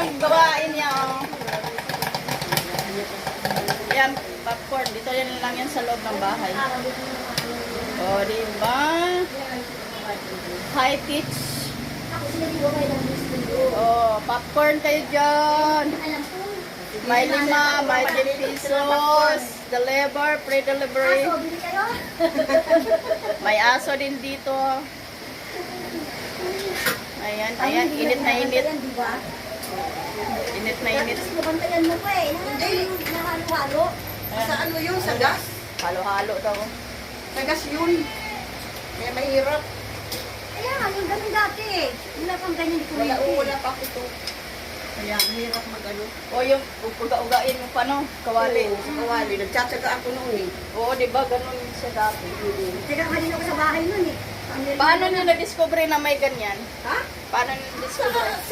ang gawain niya. Oh. Yan, popcorn. Dito yan lang yan sa loob ng bahay. O, diba? High teach. O, popcorn kayo dyan. May 5, may 10 pesos. Deliver, free delivery. May aso din dito. Ayan, ayan. Init na init. Init na init. Nabantayan mo pa eh. Hindi. Nakahalo-halo. Sa ano yun? Sa gas? Halo-halo daw. Sa gas yun. Kaya mahirap. Kaya nga, yung ganun dati eh. Wala pang ganyan di Wala pa ako to. Kaya mahirap mag-ano. O yung uga-ugain mo pa no? Kawali. Oo, sa kawali. Nagtsatsaga ako noon eh. Oo, di ba? Ganun siya dati. Teka, kanina ko sa bahay nun eh. Paano nyo na-discover na may ganyan? Ha? Paano nyo na-discover? Sa